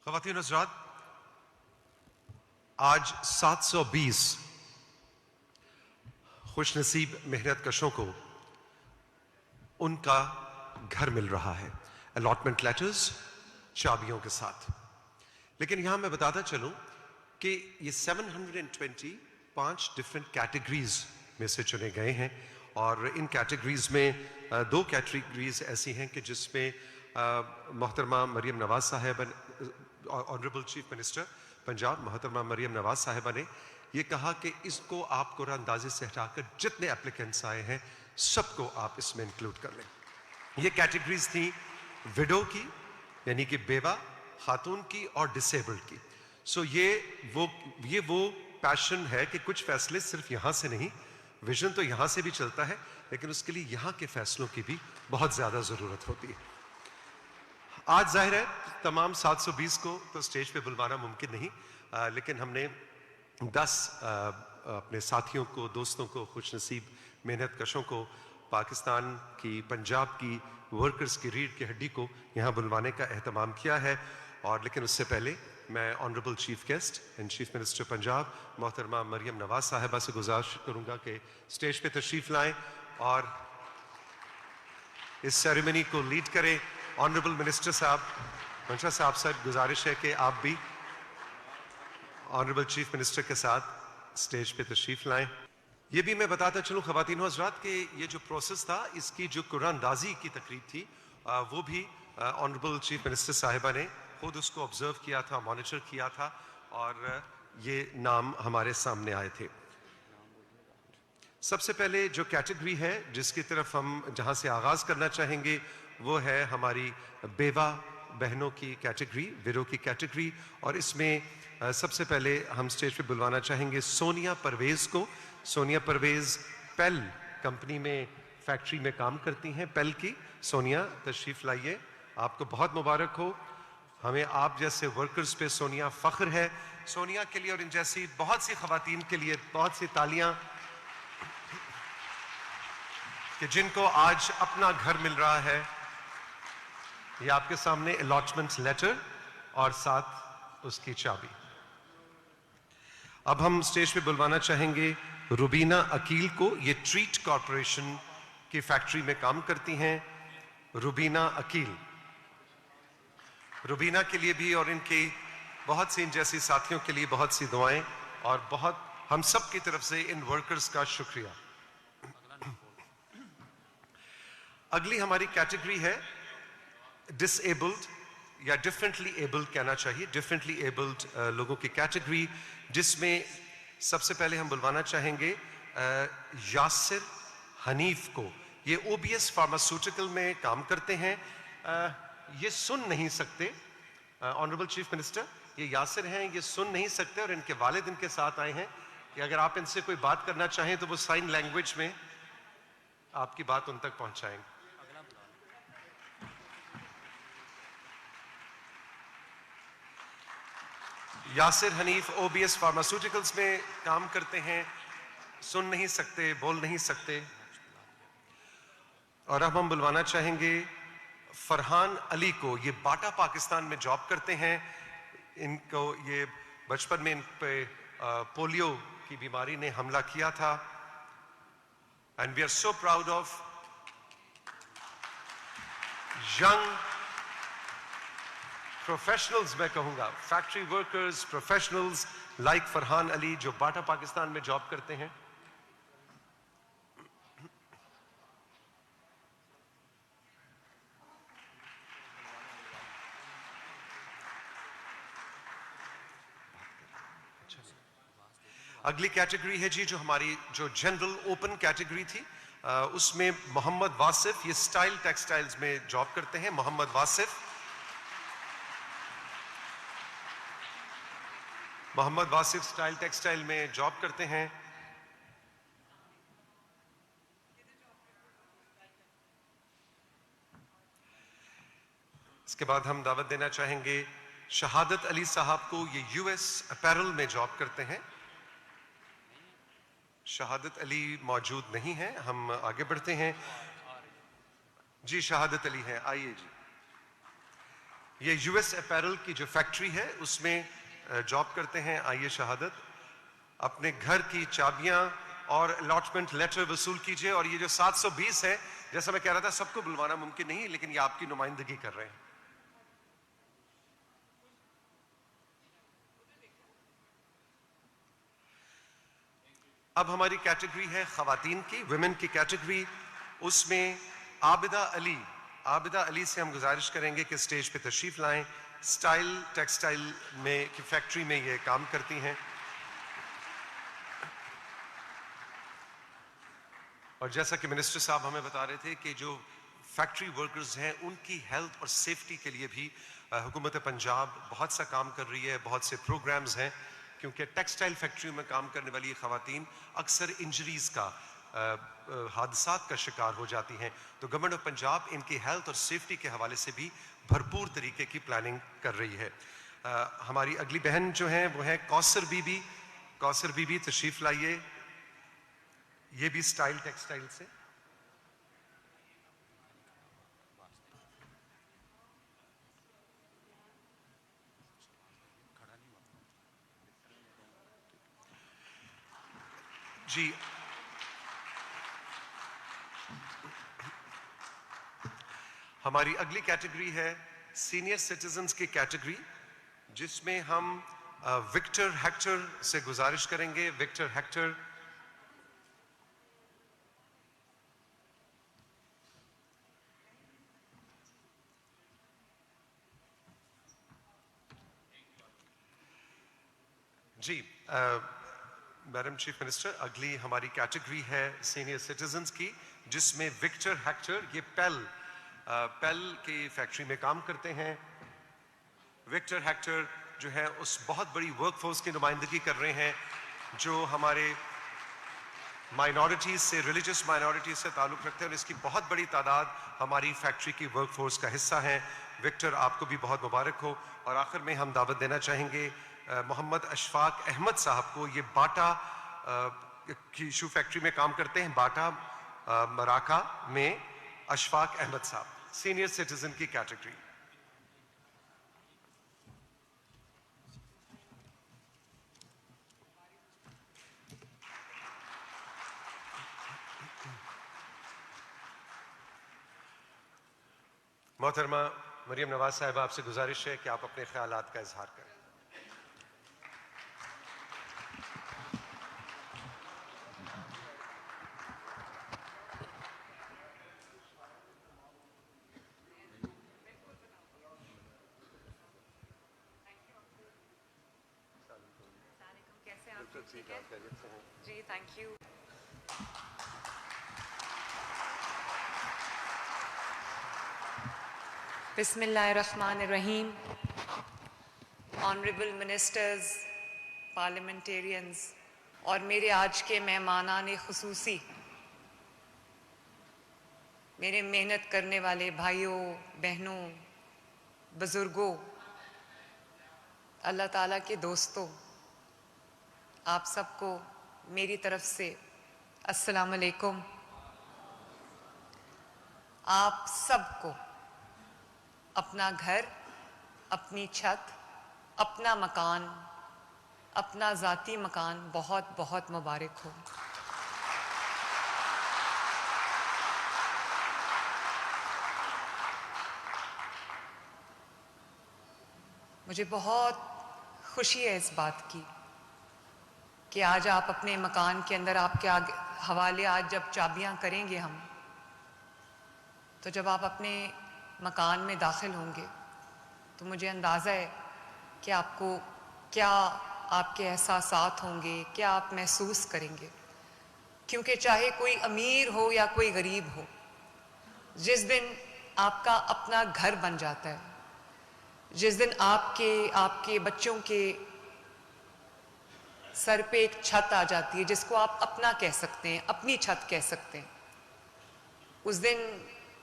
ख़वातीन और हज़रात, आज 720 खुशनसीब मेहनत कशों को उनका घर मिल रहा है अलॉटमेंट लेटर्स, चाबियों के साथ। लेकिन यहां मैं बताता चलूं कि ये 720 5 डिफरेंट कैटेगरीज में से चुने गए हैं और इन कैटेगरीज में दो कैटेगरीज ऐसी हैं कि जिसमें मोहतरमा मरियम नवाज साहिबा, ऑनरेबल चीफ मिनिस्टर पंजाब मोहतरमा मरियम नवाज साहिबा ने ये कहा कि इसको आप कुरानंदाजी से हटाकर जितने एप्लीकेंट्स आए हैं सबको आप इसमें इंक्लूड कर लें। ये कैटेगरीज थी विडो की, यानी कि बेवा खातून की, और डिसेबल्ड की। सो ये वो पैशन है कि कुछ फैसले सिर्फ यहां से नहीं, विजन तो यहां से भी चलता है, लेकिन उसके लिए यहां के फैसलों की भी बहुत ज्यादा जरूरत होती है। आज जाहिर है तमाम 720 को तो स्टेज पे बुलवाना मुमकिन नहीं, लेकिन हमने 10 अपने साथियों को, दोस्तों को, खुशनसीब मेहनत कशों को, पाकिस्तान की, पंजाब की वर्कर्स की रीढ़ की हड्डी को यहाँ बुलवाने का एहतमाम किया है। और लेकिन उससे पहले मैं honourable chief guest and chief minister Punjab मोहतरमा मरियम नवाज साहिबा से गुजारिश करूँगा कि स्टेज पे तशरीफ़ लाएं और इस सेरेमनी को लीड करें। ऑनरेबल मिनिस्टर साहब, मंशा साहब से गुजारिश है कि आप भी ऑनरेबल चीफ मिनिस्टर के साथ स्टेज पे तशरीफ लाएं। ये भी मैं बताता चलूं ख़वातीन हज़रात कि ये जो प्रोसेस था, इसकी जो कुरानंदाजी की तकरीब थी वो भी ऑनरेबल चीफ मिनिस्टर साहिबा ने खुद उसको ऑब्जर्व किया था, मॉनिटर किया था और ये नाम हमारे सामने आए थे। सबसे पहले जो कैटेगरी है जिसकी तरफ हम जहां से आगाज करना चाहेंगे वो है हमारी बेवा बहनों की कैटेगरी, विडो की कैटेगरी। और इसमें सबसे पहले हम स्टेज पे बुलवाना चाहेंगे सोनिया परवेज को। सोनिया परवेज पेल कंपनी में, फैक्ट्री में काम करती हैं, पेल की। सोनिया तशरीफ लाइए, आपको बहुत मुबारक हो। हमें आप जैसे वर्कर्स पे सोनिया फख्र है। सोनिया के लिए और इन जैसी बहुत सी खवातीन के लिए बहुत सी तालियां कि जिनको आज अपना घर मिल रहा है। ये आपके सामने अलॉटमेंट लेटर और साथ उसकी चाबी। अब हम स्टेज पे बुलवाना चाहेंगे रुबीना अकील को। ये ट्रीट कॉरपोरेशन की फैक्ट्री में काम करती हैं रुबीना अकील। रुबीना के लिए भी और इनकी बहुत सी इन जैसी साथियों के लिए बहुत सी दुआएं और बहुत हम सब की तरफ से इन वर्कर्स का शुक्रिया। अगली हमारी कैटेगरी है डिसेबल्ड या डिफरेंटली एबल्ड कहना चाहिए, डिफरेंटली एबल्ड लोगों की कैटेगरी, जिसमें सबसे पहले हम बुलवाना चाहेंगे यासिर हनीफ को। ये ओबीएस फार्मास्यूटिकल में काम करते हैं। ये सुन नहीं सकते, ऑनरेबल चीफ मिनिस्टर, ये यासिर हैं, ये सुन नहीं सकते और इनके वालिद इनके साथ आए हैं कि अगर आप इनसे कोई बात करना चाहें तो वो साइन लैंग्वेज में आपकी बात उन तक पहुंचाएंगे। यासिर हनीफ ओबीएस फार्मास्यूटिकल्स में काम करते हैं, सुन नहीं सकते, बोल नहीं सकते। और अब हम बुलवाना चाहेंगे फरहान अली को। ये बाटा पाकिस्तान में जॉब करते हैं। इनको ये बचपन में इन पे पोलियो की बीमारी ने हमला किया था। And we are so proud of young professionals, मैं कहूंगा factory workers, professionals like Farhan Ali जो बाटा पाकिस्तान में जॉब करते हैं। अगली कैटेगरी है जी जो हमारी जो जनरल ओपन कैटेगरी थी, उसमें मोहम्मद वासिफ, ये स्टाइल टेक्सटाइल्स में जॉब करते हैं। मोहम्मद वासिफ, मोहम्मद वासिफ स्टाइल टेक्सटाइल में जॉब करते हैं। इसके बाद हम दावत देना चाहेंगे शहादत अली साहब को। ये यूएस अपैरल में जॉब करते हैं। शहादत अली मौजूद नहीं है, हम आगे बढ़ते हैं। जी शहादत अली हैं, आइए जी। ये यूएस अपैरल की जो फैक्ट्री है उसमें जॉब करते हैं आइए शहादत, अपने घर की चाबियां और अलॉटमेंट लेटर वसूल कीजिए। और ये जो 720 है, जैसा मैं कह रहा था, सबको बुलवाना मुमकिन नहीं, लेकिन ये आपकी नुमाइंदगी कर रहे हैं। अब हमारी कैटेगरी है खवातीन की, वुमेन की कैटेगरी। उसमें आबिदा अली से हम गुजारिश करेंगे कि स्टेज पे तशरीफ लाएं। स्टाइल टेक्सटाइल में की फैक्ट्री में ये काम करती हैं। और जैसा कि मिनिस्टर साहब हमें बता रहे थे कि जो फैक्ट्री वर्कर्स हैं उनकी हेल्थ और सेफ्टी के लिए भी हुकूमत पंजाब बहुत सा काम कर रही है, बहुत से प्रोग्राम्स हैं, क्योंकि टेक्सटाइल फैक्ट्री में काम करने वाली ख़वातीन अक्सर इंजरीज का हादसात का शिकार हो जाती हैं। तो गवर्नमेंट ऑफ पंजाब इनकी हेल्थ और सेफ्टी के हवाले से भी भरपूर तरीके की प्लानिंग कर रही है। हमारी अगली बहन जो हैं वो है कौसर बीबी। कौसर बीबी तशरीफ लाइए, ये भी स्टाइल टेक्सटाइल से। जी, हमारी अगली कैटेगरी है सीनियर सिटीजन्स की कैटेगरी, जिसमें हम विक्टर हेक्टर से गुजारिश करेंगे। विक्टर हेक्टर, जी मैडम चीफ मिनिस्टर, अगली हमारी कैटेगरी है सीनियर सिटीजन्स की, जिसमें विक्टर हेक्टर ये पेल की फैक्ट्री में काम करते हैं। विक्टर हेक्टर जो है उस बहुत बड़ी वर्कफोर्स की नुमाइंदगी कर रहे हैं जो हमारे माइनॉरिटीज़ से, रिलीजियस माइनॉरिटीज़ से ताल्लुक़ रखते हैं, और इसकी बहुत बड़ी तादाद हमारी फैक्ट्री की वर्कफोर्स का हिस्सा है। विक्टर, आपको भी बहुत मुबारक हो। और आखिर में हम दावत देना चाहेंगे मोहम्मद अशफाक अहमद साहब को। ये बाटा की शू फैक्ट्री में काम करते हैं, बाटा मराका में। अशफाक अहमद साहब, सीनियर सिटीजन की कैटेगरी। मोहतरमा मरियम नवाज साहब, आपसे गुजारिश है कि आप अपने ख्यालात का इजहार करें। कैसे आप? ठीक है जी, थैंक यू। बिस्मिल्लाहिर्रहमानिर्रहीम। ऑनरेबल मिनिस्टर्स, पार्लियामेंटेरियंस और मेरे आज के मेहमानान खुसूसी, मेरे मेहनत करने वाले भाइयों बहनों, बुज़ुर्गों, अल्लाह ताला के दोस्तों, आप सबको मेरी तरफ से अस्सलाम वालेकुम। आप सबको अपना घर, अपनी छत, अपना मकान, अपना ज़ाती मकान बहुत बहुत मुबारक हो। मुझे बहुत खुशी है इस बात की कि आज आप अपने मकान के अंदर, आपके आगे हवाले आज जब चाबियां करेंगे हम, तो जब आप अपने मकान में दाखिल होंगे तो मुझे अंदाज़ा है कि आपको क्या आपके एहसासात होंगे, क्या आप महसूस करेंगे। क्योंकि चाहे कोई अमीर हो या कोई गरीब हो, जिस दिन आपका अपना घर बन जाता है, जिस दिन आपके बच्चों के सर पे एक छत आ जाती है जिसको आप अपना कह सकते हैं, अपनी छत कह सकते हैं, उस दिन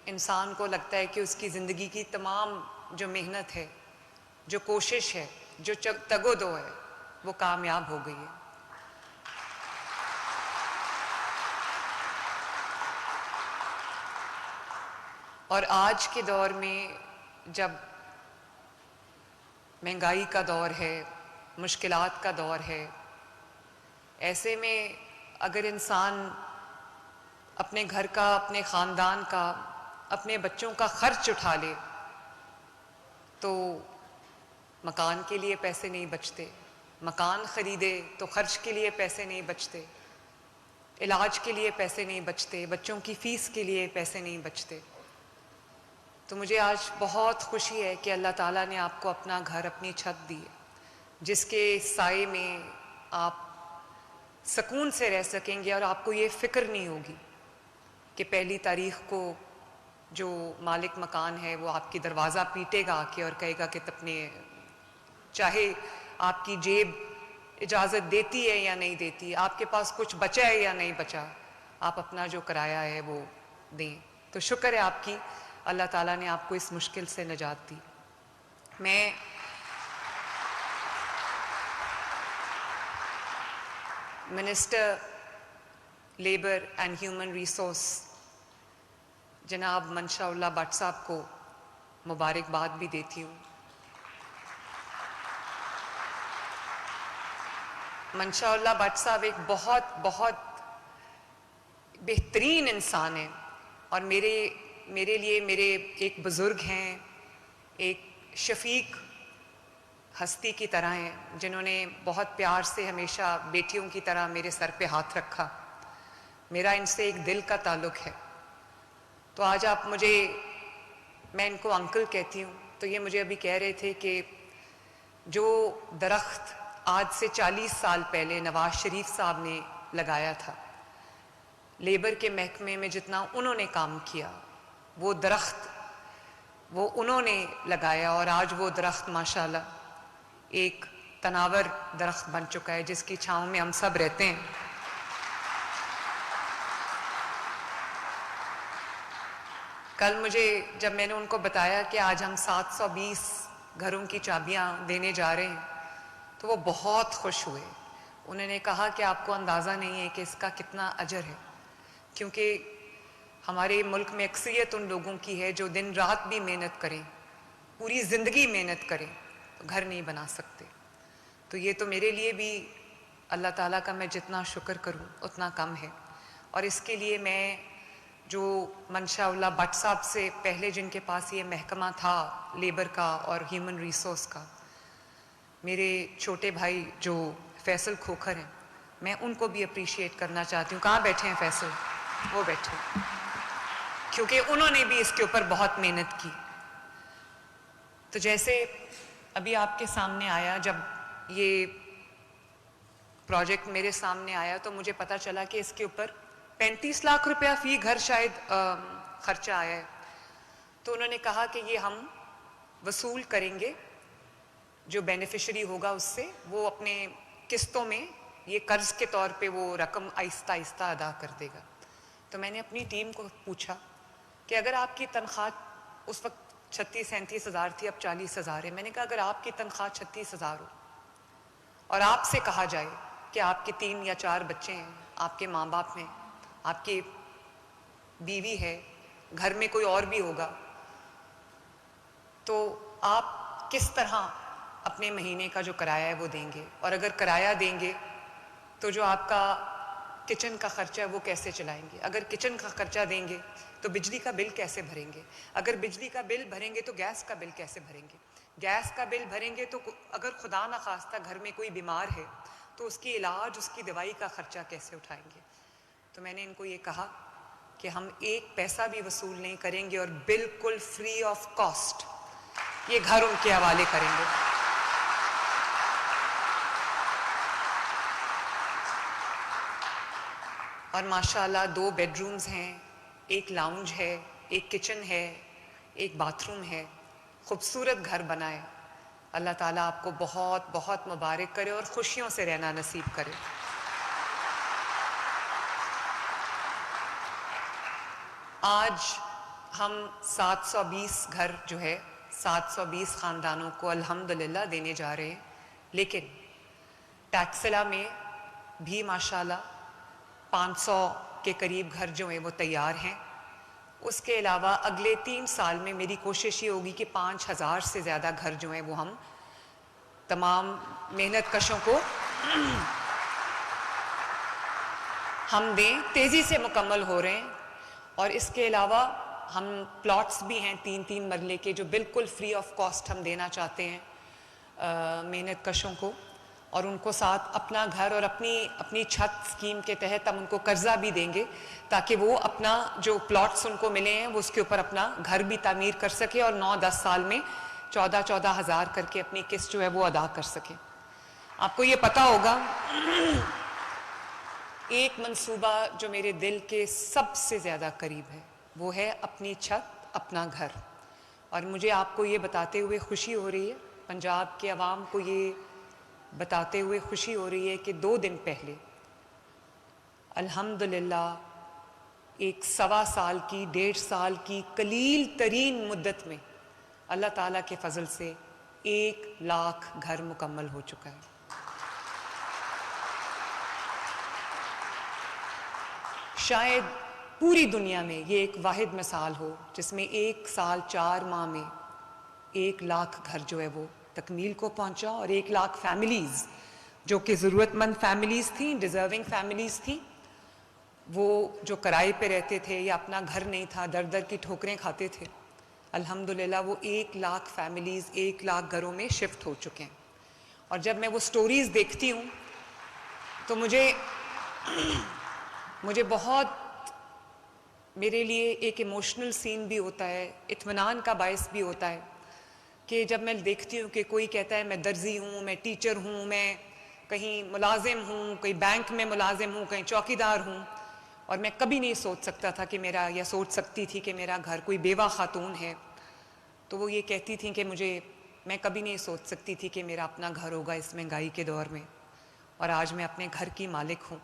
इंसान को लगता है कि उसकी ज़िंदगी की तमाम जो मेहनत है, जो कोशिश है, जो तगोदो है, वो कामयाब हो गई है। और आज के दौर में जब महंगाई का दौर है, मुश्किलात का दौर है। ऐसे में अगर इंसान अपने घर का, अपने ख़ानदान का, अपने बच्चों का खर्च उठा ले तो मकान के लिए पैसे नहीं बचते, मकान ख़रीदे तो खर्च के लिए पैसे नहीं बचते, इलाज के लिए पैसे नहीं बचते, बच्चों की फ़ीस के लिए पैसे नहीं बचते। तो मुझे आज बहुत खुशी है कि अल्लाह ताला ने आपको अपना घर, अपनी छत दी है, जिसके साए में आप सुकून से रह सकेंगे और आपको ये फ़िक्र नहीं होगी कि पहली तारीख़ को जो मालिक मकान है वो आपकी दरवाज़ा पीटेगा आके और कहेगा कि तपने, चाहे आपकी जेब इजाज़त देती है या नहीं देती, आपके पास कुछ बचा है या नहीं बचा, आप अपना जो किराया है वो दें। तो शुक्र है आपकी, अल्लाह ताला ने आपको इस मुश्किल से निजात दी। मैं minister labour and human resource जनाब मंशा भट्ट साहब को मुबारकबाद भी देती हूँ। मंशा भट्ट साहब एक बहुत बहुत बेहतरीन इंसान हैं और मेरे लिए मेरे एक बुज़ुर्ग हैं, एक शफीक हस्ती की तरह हैं, जिन्होंने बहुत प्यार से हमेशा बेटियों की तरह मेरे सर पे हाथ रखा। मेरा इनसे एक दिल का ताल्लुक़ है। तो आज आप मुझे, मैं इनको अंकल कहती हूँ, तो ये मुझे अभी कह रहे थे कि जो दरख्त आज से 40 साल पहले नवाज शरीफ साहब ने लगाया था, लेबर के महकमे में जितना उन्होंने काम किया, वो दरख्त वो उन्होंने लगाया और आज वो दरख्त माशाल्लाह एक तनावर दरख्त बन चुका है, जिसकी छाँव में हम सब रहते हैं। कल मुझे जब मैंने उनको बताया कि आज हम 720 घरों की चाबियां देने जा रहे हैं, तो वो बहुत खुश हुए। उन्होंने कहा कि आपको अंदाज़ा नहीं है कि इसका कितना अजर है, क्योंकि हमारे मुल्क में अक्सरियत उन लोगों की है जो दिन रात भी मेहनत करें, पूरी ज़िंदगी मेहनत करें, तो घर नहीं बना सकते। तो ये तो मेरे लिए भी अल्लाह ताला का मैं जितना शुक्र करूं उतना कम है। और इसके लिए मैं जो मंशा भट्ट साहब से पहले जिनके पास ये महकमा था लेबर का और ह्यूमन रिसोर्स का, मेरे छोटे भाई जो फैसल खोखर हैं, मैं उनको भी अप्रिशिएट करना चाहती हूँ। कहाँ बैठे हैं फैसल? वो बैठे, क्योंकि उन्होंने भी इसके ऊपर बहुत मेहनत की। तो जैसे अभी आपके सामने आया, जब ये प्रोजेक्ट मेरे सामने आया तो मुझे पता चला कि इसके ऊपर 35 लाख रुपया फ़ी घर शायद खर्चा आया है। तो उन्होंने कहा कि ये हम वसूल करेंगे, जो बेनिफिशरी होगा उससे वो अपने किस्तों में ये कर्ज के तौर पे वो रकम आहिस्ता आहिस्ता अदा कर देगा। तो मैंने अपनी टीम को पूछा कि अगर आपकी तनख्वाह उस वक्त 36-37 हज़ार थी, अब 40 हज़ार है। मैंने कहा अगर आपकी तनख्वाह 36 हज़ार हो और आपसे कहा जाए कि आपके 3 या 4 बच्चे हैं, आपके माँ बाप हैं, आपकी बीवी है, घर में कोई और भी होगा, तो आप किस तरह अपने महीने का जो किराया है वो देंगे? और अगर किराया देंगे तो जो आपका किचन का खर्चा है वो कैसे चलाएंगे? अगर किचन का खर्चा देंगे तो बिजली का बिल कैसे भरेंगे? अगर बिजली का बिल भरेंगे तो गैस का बिल कैसे भरेंगे? गैस का बिल भरेंगे तो अगर खुदा न खास्ता घर में कोई बीमार है तो उसकी इलाज, उसकी दवाई का खर्चा कैसे उठाएंगे? तो मैंने इनको ये कहा कि हम 1 पैसा भी वसूल नहीं करेंगे और बिल्कुल फ्री ऑफ कॉस्ट ये घर उनके हवाले करेंगे। और माशाल्लाह 2 बेडरूम्स हैं, 1 लाउंज है, 1 किचन है, 1 बाथरूम है, खूबसूरत घर बना है। अल्लाह ताला आपको बहुत बहुत मुबारक करे और खुशियों से रहना नसीब करे। आज हम 720 घर जो है 720 ख़ानदानों को अल्हम्दुलिल्लाह देने जा रहे हैं, लेकिन टैक्सिला में भी माशाल्लाह 500 के करीब घर जो हैं वो तैयार हैं। उसके अलावा अगले 3 साल में मेरी कोशिश ये होगी कि 5000 से ज़्यादा घर जो हैं वो हम तमाम मेहनत कशों को हम दें, तेज़ी से मुकम्मल हो रहे हैं। और इसके अलावा हम प्लॉट्स भी हैं 3-3 मरले के, जो बिल्कुल फ्री ऑफ कॉस्ट हम देना चाहते हैं मेहनत कशों को, और उनको साथ अपना घर और अपनी छत स्कीम के तहत हम उनको कर्जा भी देंगे, ताकि वो अपना जो प्लॉट्स उनको मिले हैं वो उसके ऊपर अपना घर भी तामीर कर सके और 9-10 साल में 14-14 हज़ार करके अपनी किस्त जो है वो अदा कर सके। आपको ये पता होगा, एक मंसूबा जो मेरे दिल के सबसे ज़्यादा करीब है वो है अपनी छत अपना घर। और मुझे आपको ये बताते हुए खुशी हो रही है, पंजाब के अवाम को ये बताते हुए खुशी हो रही है कि 2 दिन पहले अल्हम्दुलिल्लाह एक 1.25 साल की 1.5 साल की कलील तरीन मुद्दत में अल्लाह ताला के फजल से 1 लाख घर मुकम्मल हो चुका है। शायद पूरी दुनिया में ये एक वाहिद मिसाल हो जिसमें 1 साल 4 माह में 1 लाख घर जो है वो तकमील को पहुंचा, और 1 लाख फैमिलीज़ जो कि ज़रूरतमंद फैमिलीज़ थी, डिज़र्विंग फैमिलीज़ थी, वो जो किराए पे रहते थे या अपना घर नहीं था, दर दर की ठोकरें खाते थे, अल्हम्दुलिल्लाह वो 1 लाख फैमिलीज़ 1 लाख घरों में शिफ्ट हो चुके हैं। और जब मैं वो स्टोरीज़ देखती हूँ तो मुझे बहुत, मेरे लिए एक इमोशनल सीन भी होता है, इत्मीनान का बायस भी होता है कि जब मैं देखती हूँ कि कोई कहता है मैं दर्जी हूँ, मैं टीचर हूँ, मैं कहीं मुलाजिम हूँ, कहीं बैंक में मुलाजिम हूँ, कहीं चौकीदार हूँ, और मैं कभी नहीं सोच सकता था कि मेरा, या सोच सकती थी कि मेरा घर, कोई बेवा खातून है तो वो ये कहती थी कि मैं कभी नहीं सोच सकती थी कि मेरा अपना घर होगा इस महंगाई के दौर में, और आज मैं अपने घर की मालिक हूँ।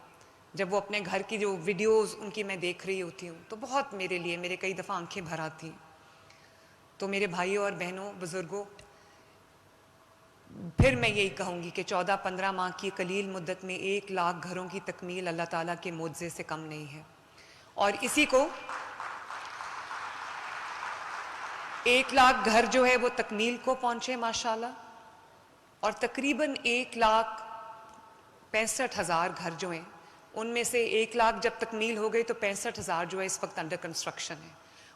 जब वो अपने घर की जो वीडियोस उनकी मैं देख रही होती हूँ तो बहुत मेरे कई दफ़ा आंखें भर आती हैं। तो मेरे भाइयों और बहनों, बुज़ुर्गों, फिर मैं यही कहूँगी कि 14-15 माह की कलील मुद्दत में 1 लाख घरों की तकमील अल्लाह ताला के मुआवजे से कम नहीं है। और इसी को 1 लाख घर जो है वो तकमील को पहुँचे माशाल्लाह, और तकरीबन 1,65,000 घर जो हैं उनमें से 1 लाख जब तकमील हो गई तो 65,000 जो है इस वक्त अंडर कंस्ट्रक्शन है,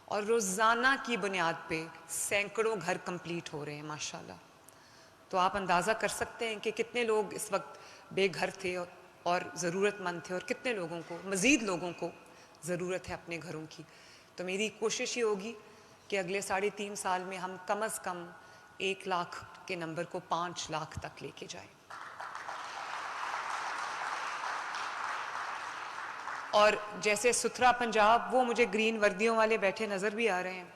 और रोज़ाना की बुनियाद पे सैकड़ों घर कंप्लीट हो रहे हैं माशाल्लाह। तो आप अंदाज़ा कर सकते हैं कि कितने लोग इस वक्त बेघर थे और ज़रूरतमंद थे, और कितने लोगों को, मज़ीद लोगों को ज़रूरत है अपने घरों की। तो मेरी कोशिश ये होगी कि अगले 3.5 साल में हम कम से कम 1 लाख के नंबर को 5 लाख तक लेके जाएं। और जैसे सुथरा पंजाब, वो मुझे ग्रीन वर्दियों वाले बैठे नज़र भी आ रहे हैं,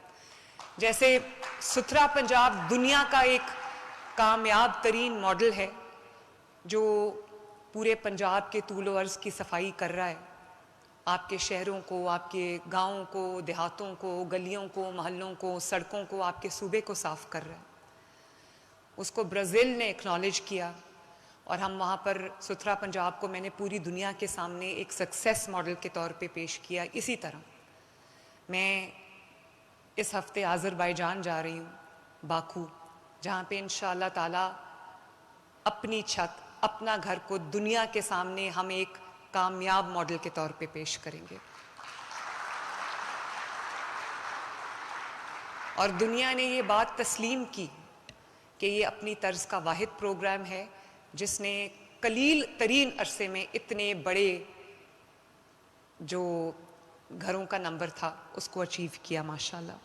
जैसे सुथरा पंजाब दुनिया का एक कामयाब तरीन मॉडल है जो पूरे पंजाब के तूलो अर्ज़ की सफाई कर रहा है, आपके शहरों को, आपके गाँवों को, देहातों को, गलियों को, मोहल्लों को, सड़कों को, आपके सूबे को साफ़ कर रहा है। उसको ब्राज़ील ने एक्नॉलेज किया, और हम वहाँ पर सुथरा पंजाब को मैंने पूरी दुनिया के सामने एक सक्सेस मॉडल के तौर पे पेश किया। इसी तरह मैं इस हफ्ते आज़रबाईजान जा रही हूँ, बाकू, जहाँ पे इंशाअल्लाह ताला अपनी छत अपना घर को दुनिया के सामने हम एक कामयाब मॉडल के तौर पे पेश करेंगे। और दुनिया ने ये बात तस्लीम की कि ये अपनी तर्ज का वाहिद प्रोग्राम है जिसने कलील तरीन अरसे में इतने बड़े जो घरों का नंबर था उसको अचीव किया माशाल्लाह।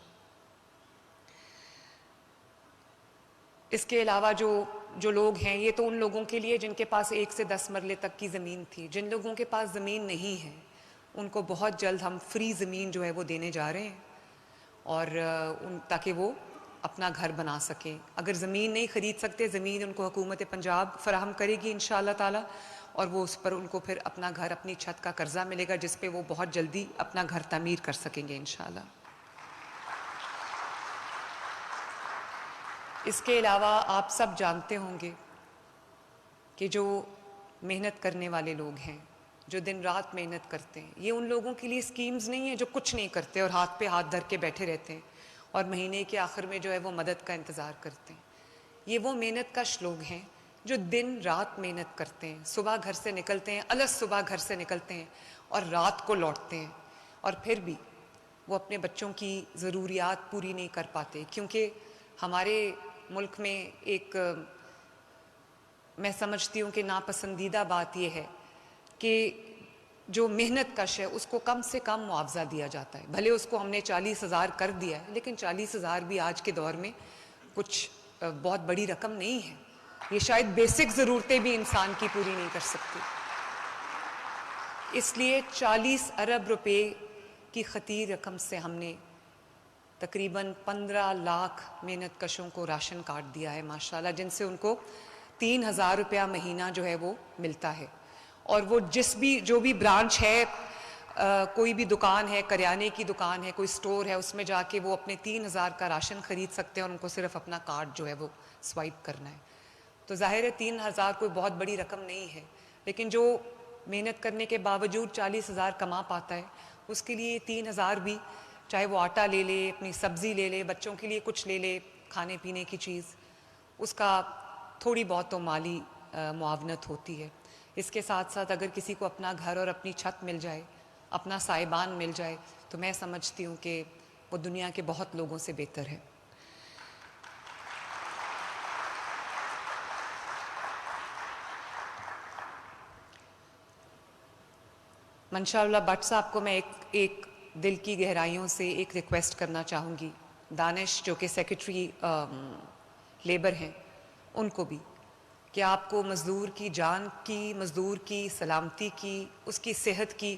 इसके अलावा जो लोग हैं, ये तो उन लोगों के लिए जिनके पास 1 से 10 मरले तक की ज़मीन थी। जिन लोगों के पास ज़मीन नहीं है उनको बहुत जल्द हम फ्री ज़मीन जो है वो देने जा रहे हैं, और ताकि वो अपना घर बना सकें। अगर ज़मीन नहीं ख़रीद सकते, ज़मीन उनको हुकूमत पंजाब फराहम करेगी इंशाअल्लाह ताला, और वो उस पर उनको फिर अपना घर, अपनी छत का कर्जा मिलेगा जिस पे वो बहुत जल्दी अपना घर तामीर कर सकेंगे इंशाअल्लाह। इसके अलावा आप सब जानते होंगे कि जो मेहनत करने वाले लोग हैं, जो दिन रात मेहनत करते हैं, ये उन लोगों के लिए स्कीम्स नहीं है जो कुछ नहीं करते और हाथ पे हाथ धर के बैठे रहते हैं और महीने के आखिर में जो है वो मदद का इंतज़ार करते हैं। ये वो मेहनत कश लोग हैं जो दिन रात मेहनत करते हैं, सुबह घर से निकलते हैं, अलग सुबह घर से निकलते हैं और रात को लौटते हैं, और फिर भी वो अपने बच्चों की ज़रूरियात पूरी नहीं कर पाते। क्योंकि हमारे मुल्क में एक मैं समझती हूँ कि नापसंदीदा बात यह है कि जो मेहनत कश है उसको कम से कम मुआवजा दिया जाता है। भले उसको हमने 40,000 कर दिया है, लेकिन 40,000 भी आज के दौर में कुछ बहुत बड़ी रकम नहीं है। ये शायद बेसिक ज़रूरतें भी इंसान की पूरी नहीं कर सकती। इसलिए 40 अरब रुपए की खतीर रकम से हमने तकरीबन 15 लाख मेहनत कशों को राशन कार्ड दिया है माशाल्लाह, जिनसे उनको 3,000 रुपया महीना जो है वो मिलता है। और वो जो भी ब्रांच है, कोई भी दुकान है, करियाने की दुकान है, कोई स्टोर है, उसमें जाके वो अपने 3,000 का राशन खरीद सकते हैं और उनको सिर्फ अपना कार्ड जो है वो स्वाइप करना है। तो जाहिर है 3,000 कोई बहुत बड़ी रकम नहीं है, लेकिन जो मेहनत करने के बावजूद 40,000 कमा पाता है, उसके लिए 3,000 भी, चाहे वो आटा ले ले, अपनी सब्ज़ी ले ले, बच्चों के लिए कुछ ले ले, खाने पीने की चीज़, उसका थोड़ी बहुत तो माली मुआवनत होती है। इसके साथ साथ अगर किसी को अपना घर और अपनी छत मिल जाए, अपना साइबान मिल जाए, तो मैं समझती हूँ कि वो दुनिया के बहुत लोगों से बेहतर है। मंशाअल्लाह भट्ट साहब को मैं एक दिल की गहराइयों से एक रिक्वेस्ट करना चाहूँगी, दानिश जो कि सेक्रेटरी लेबर हैं, उनको भी, कि आपको मज़दूर की जान की, मज़दूर की सलामती की, उसकी सेहत की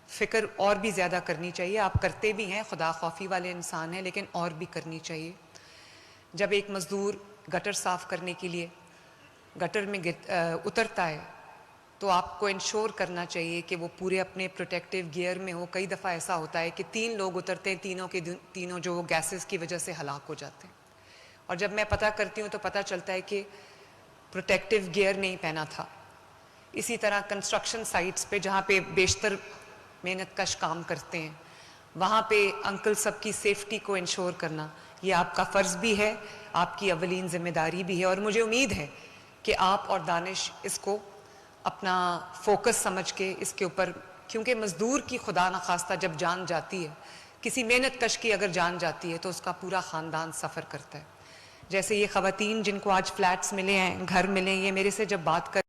फ़िक्र और भी ज़्यादा करनी चाहिए। आप करते भी हैं, खुदा खौफी वाले इंसान हैं, लेकिन और भी करनी चाहिए। जब एक मज़दूर गटर साफ़ करने के लिए गटर में उतरता है, तो आपको इंश्योर करना चाहिए कि वो पूरे अपने प्रोटेक्टिव गियर में हो। कई दफ़ा ऐसा होता है कि 3 लोग उतरते हैं, तीनों के तीनों जो गैसेस की वजह से हलाक हो जाते हैं। और जब मैं पता करती हूँ तो पता चलता है कि प्रोटेक्टिव गियर नहीं पहना था। इसी तरह कंस्ट्रक्शन साइट्स पे, जहाँ पे बेशतर मेहनत कश काम करते हैं, वहाँ पे अंकल सबकी सेफ्टी को इंश्योर करना, ये आपका फ़र्ज़ भी है, आपकी अवलीन ज़िम्मेदारी भी है। और मुझे उम्मीद है कि आप और दानिश इसको अपना फोकस समझ के इसके ऊपर, क्योंकि मज़दूर की खुदा न खास्ता जब जान जाती है, किसी मेहनत कश की अगर जान जाती है, तो उसका पूरा ख़ानदान सफ़र करता है। जैसे ये ख़वातीन जिनको आज फ्लैट्स मिले हैं, घर मिले हैं, ये मेरे से जब बात कर